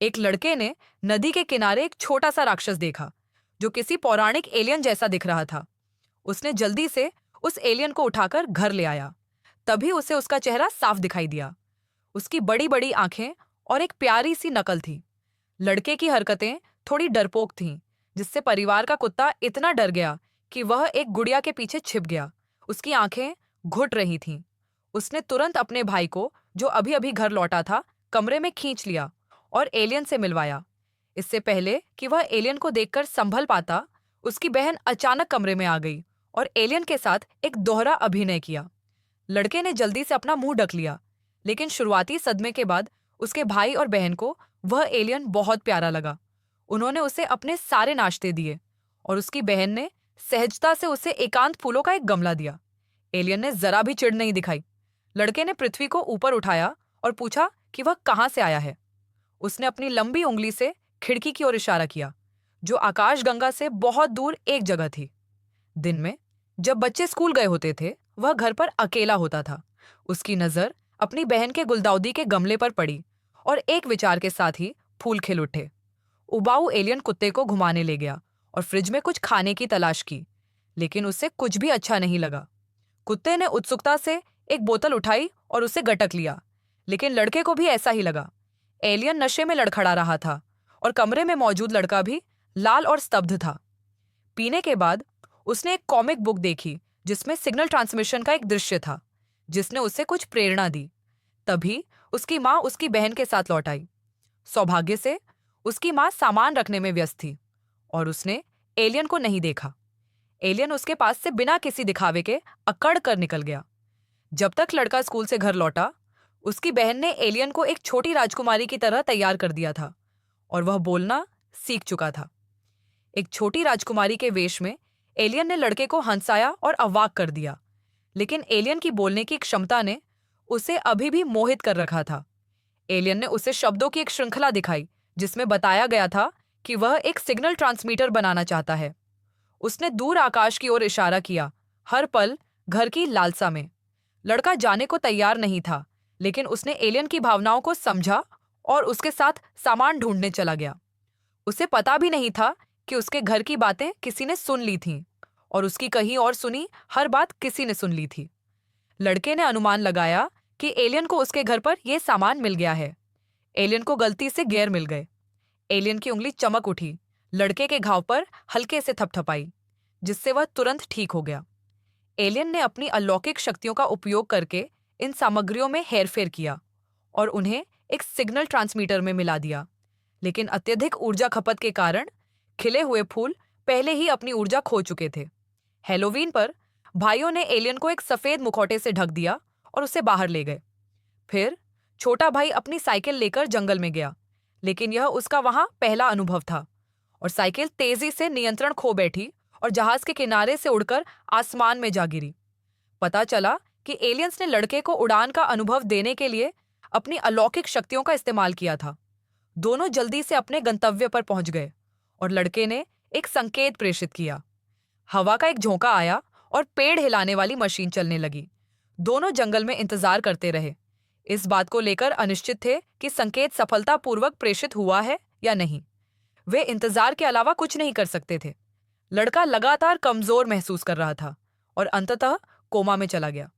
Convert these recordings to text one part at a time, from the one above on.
एक लड़के ने नदी के किनारे एक छोटा सा राक्षस देखा जो किसी पौराणिक एलियन जैसा दिख रहा था। उसने जल्दी से उस एलियन को उठाकर घर ले आया। तभी उसे उसका चेहरा साफ दिखाई दिया। उसकी बड़ी बड़ी आंखें और एक प्यारी सी नकल थी। लड़के की हरकतें थोड़ी डरपोक थीं, जिससे परिवार का कुत्ता इतना डर गया कि वह एक गुड़िया के पीछे छिप गया। उसकी आंखें घुट रही थीं। उसने तुरंत अपने भाई को, जो अभी अभी घर लौटा था, कमरे में खींच लिया और एलियन से मिलवाया। इससे पहले कि वह एलियन को देखकर संभल पाता, उसकी बहन अचानक कमरे में आ गई और एलियन के साथ एक दोहरा अभिनय किया। लड़के ने जल्दी से अपना मुंह ढक लिया, लेकिन शुरुआती सदमे के बाद उसके भाई और बहन को वह एलियन बहुत प्यारा लगा। उन्होंने उसे अपने सारे नाश्ते दिए और उसकी बहन ने सहजता से उसे एकांत फूलों का एक गमला दिया। एलियन ने जरा भी चिढ़ नहीं दिखाई। लड़के ने पृथ्वी को ऊपर उठाया और पूछा कि वह कहाँ से आया है। उसने अपनी लंबी उंगली से खिड़की की ओर इशारा किया, जो आकाशगंगा से बहुत दूर एक जगह थी। दिन में जब बच्चे स्कूल गए होते थे, वह घर पर अकेला होता था। उसकी नजर अपनी बहन के गुलदाउदी के गमले पर पड़ी और एक विचार के साथ ही फूल खिल उठे। उबाऊ एलियन कुत्ते को घुमाने ले गया और फ्रिज में कुछ खाने की तलाश की, लेकिन उसे कुछ भी अच्छा नहीं लगा। कुत्ते ने उत्सुकता से एक बोतल उठाई और उसे गटक लिया, लेकिन लड़के को भी ऐसा ही लगा। एलियन नशे में लड़खड़ा रहा था और कमरे में मौजूद लड़का भी लाल और स्तब्ध था। पीने के बाद उसने एक कॉमिक बुक देखी जिसमें सिग्नल ट्रांसमिशन का एक दृश्य था, जिसने उसे कुछ प्रेरणा दी। तभी उसकी माँ उसकी बहन के साथ लौट आई। सौभाग्य से उसकी माँ सामान रखने में व्यस्त थी और उसने एलियन को नहीं देखा। एलियन उसके पास से बिना किसी दिखावे के अकड़ कर निकल गया। जब तक लड़का स्कूल से घर लौटा, उसकी बहन ने एलियन को एक छोटी राजकुमारी की तरह तैयार कर दिया था और वह बोलना सीख चुका था। एक छोटी राजकुमारी के वेश में एलियन ने लड़के को हंसाया और अवाक कर दिया, लेकिन एलियन की बोलने की क्षमता ने उसे अभी भी मोहित कर रखा था। एलियन ने उसे शब्दों की एक श्रृंखला दिखाई जिसमें बताया गया था कि वह एक सिग्नल ट्रांसमीटर बनाना चाहता है। उसने दूर आकाश की ओर इशारा किया, हर पल घर की लालसा में। लड़का जाने को तैयार नहीं था, लेकिन उसने एलियन की भावनाओं को समझा और उसके साथ सामान ढूंढने चला गया। उसे पता भी नहीं था कि उसके घर की बातें किसी ने सुन ली थीं और उसकी कहीं और सुनी हर बात किसी ने सुन ली थी। लड़के ने अनुमान लगाया कि एलियन को उसके घर पर यह सामान मिल गया है। एलियन को गलती से गियर मिल गए। एलियन की उंगली चमक उठी, लड़के के घाव पर हल्के से थपथपाई, जिससे वह तुरंत ठीक हो गया। एलियन ने अपनी अलौकिक शक्तियों का उपयोग करके इन सामग्रियों में हेरफेर किया और उन्हें एक सिग्नल ट्रांसमीटर में मिला दिया, लेकिन अत्यधिक ऊर्जा खपत के कारण खिले हुए फूल पहले ही अपनी ऊर्जा खो चुके थे। हैलोवीन पर भाइयों ने एलियन को एक सफेद मुखौटे से ढक दिया और उसे बाहर ले गए। फिर छोटा भाई अपनी साइकिल लेकर जंगल में गया, लेकिन यह उसका वहां पहला अनुभव था और साइकिल तेजी से नियंत्रण खो बैठी और जहाज के किनारे से उड़कर आसमान में जा गिरी। पता चला कि एलियंस ने लड़के को उड़ान का अनुभव देने के लिए अपनी अलौकिक शक्तियों का इस्तेमाल किया था। दोनों जल्दी से अपने गंतव्य पर पहुंच गए और लड़के ने एक संकेत प्रेषित किया। हवा का एक झोंका आया और पेड़ हिलाने वाली मशीन चलने लगी। दोनों जंगल में इंतजार करते रहे, इस बात को लेकर अनिश्चित थे कि संकेत सफलतापूर्वक प्रेषित हुआ है या नहीं। वे इंतजार के अलावा कुछ नहीं कर सकते थे। लड़का लगातार कमजोर महसूस कर रहा था और अंततः कोमा में चला गया।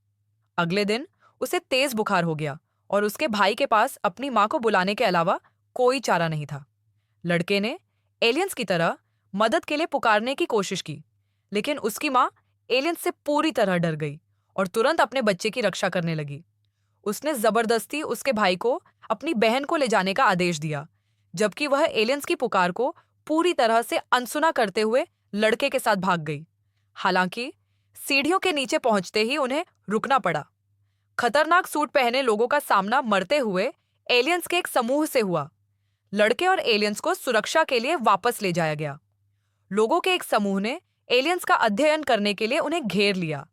अगले दिन उसे तेज बुखार हो गया और उसके भाई के पास अपनी मां को बुलाने के अलावा कोई चारा नहीं था। लड़के ने एलियंस की तरह मदद के लिए पुकारने की कोशिश की, लेकिन उसकी मां एलियंस से पूरी तरह डर गई और तुरंत अपने बच्चे की रक्षा करने लगी। उसने जबरदस्ती उसके भाई को अपनी बहन को ले जाने का आदेश दिया, जबकि वह एलियंस की पुकार को पूरी तरह से अनसुना करते हुए लड़के के साथ भाग गई। हालांकि सीढ़ियों के नीचे पहुंचते ही उन्हें रुकना पड़ा। खतरनाक सूट पहने लोगों का सामना मरते हुए एलियंस के एक समूह से हुआ। लड़के और एलियंस को सुरक्षा के लिए वापस ले जाया गया। लोगों के एक समूह ने एलियंस का अध्ययन करने के लिए उन्हें घेर लिया,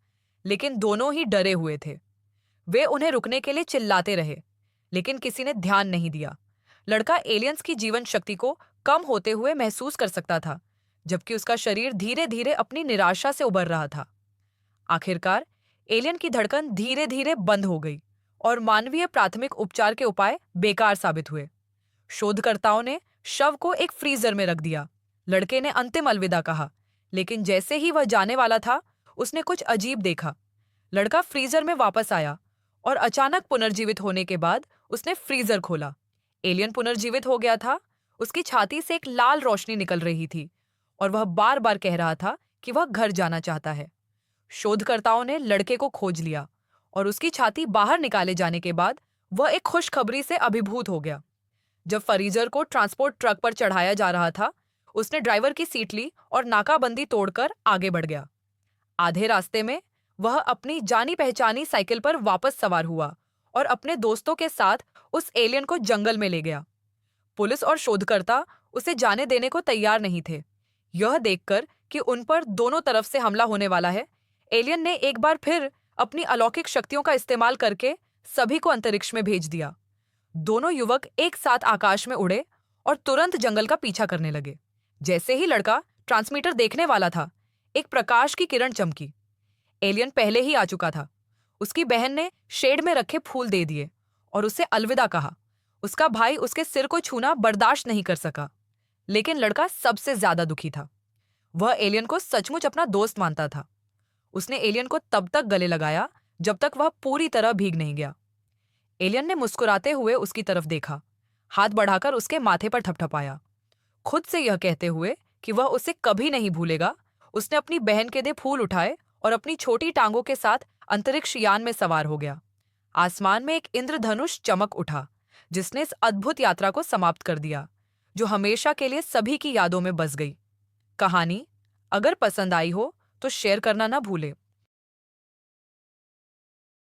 लेकिन दोनों ही डरे हुए थे। वे उन्हें रुकने के लिए चिल्लाते रहे, लेकिन किसी ने ध्यान नहीं दिया। लड़का एलियंस की जीवन शक्ति को कम होते हुए महसूस कर सकता था, जबकि उसका शरीर धीरे धीरे अपनी निराशा से उबर रहा था। आखिरकार एलियन की धड़कन धीरे धीरे बंद हो गई और मानवीय प्राथमिक उपचार के उपाय बेकार साबित हुए। शोधकर्ताओं ने शव को एक फ्रीजर में रख दिया। लड़के ने अंतिम अलविदा कहा, लेकिन जैसे ही वह जाने वाला था, उसने कुछ अजीब देखा। लड़का फ्रीजर में वापस आया और अचानक पुनर्जीवित होने के बाद उसने फ्रीजर खोला। एलियन पुनर्जीवित हो गया था। उसकी छाती से एक लाल रोशनी निकल रही थी और वह बार बार कह रहा था कि वह घर जाना चाहता है। शोधकर्ताओं ने लड़के को खोज लिया और उसकी छाती बाहर निकाले जाने के बाद वह एक खुशखबरी से अभिभूत हो गया। जब फ्रीजर को ट्रांसपोर्ट ट्रक पर चढ़ाया जा रहा था, उसने ड्राइवर की सीट ली और नाकाबंदी तोड़कर आगे बढ़ गया। आधे रास्ते में वह अपनी जानी पहचानी साइकिल पर वापस सवार हुआ और अपने दोस्तों के साथ उस एलियन को जंगल में ले गया। पुलिस और शोधकर्ता उसे जाने देने को तैयार नहीं थे। यह देखकर कि उन पर दोनों तरफ से हमला होने वाला है, एलियन ने एक बार फिर अपनी अलौकिक शक्तियों का इस्तेमाल करके सभी को अंतरिक्ष में भेज दिया। दोनों युवक एक साथ आकाश में उड़े और तुरंत जंगल का पीछा करने लगे। जैसे ही लड़का ट्रांसमीटर देखने वाला था, एक प्रकाश की किरण चमकी। एलियन पहले ही आ चुका था। उसकी बहन ने शेड में रखे फूल दे दिए और उसे अलविदा कहा। उसका भाई उसके सिर को छूना बर्दाश्त नहीं कर सका, लेकिन लड़का सबसे ज्यादा दुखी था। वह एलियन को सचमुच अपना दोस्त मानता था। उसने एलियन को तब तक गले लगाया जब तक वह पूरी तरह भीग नहीं गया। एलियन ने मुस्कुराते हुए उसकी तरफ देखा, हाथ बढ़ाकर उसके माथे पर ठपठपाया। खुद से यह कहते हुए कि वह उसे कभी नहीं भूलेगा, उसने अपनी बहन के दे फूल उठाए और अपनी छोटी टांगों के साथ अंतरिक्ष यान में सवार हो गया। आसमान में एक इंद्रधनुष चमक उठा, जिसने इस अद्भुत यात्रा को समाप्त कर दिया, जो हमेशा के लिए सभी की यादों में बस गई। कहानी अगर पसंद आई हो तो शेयर करना ना भूले।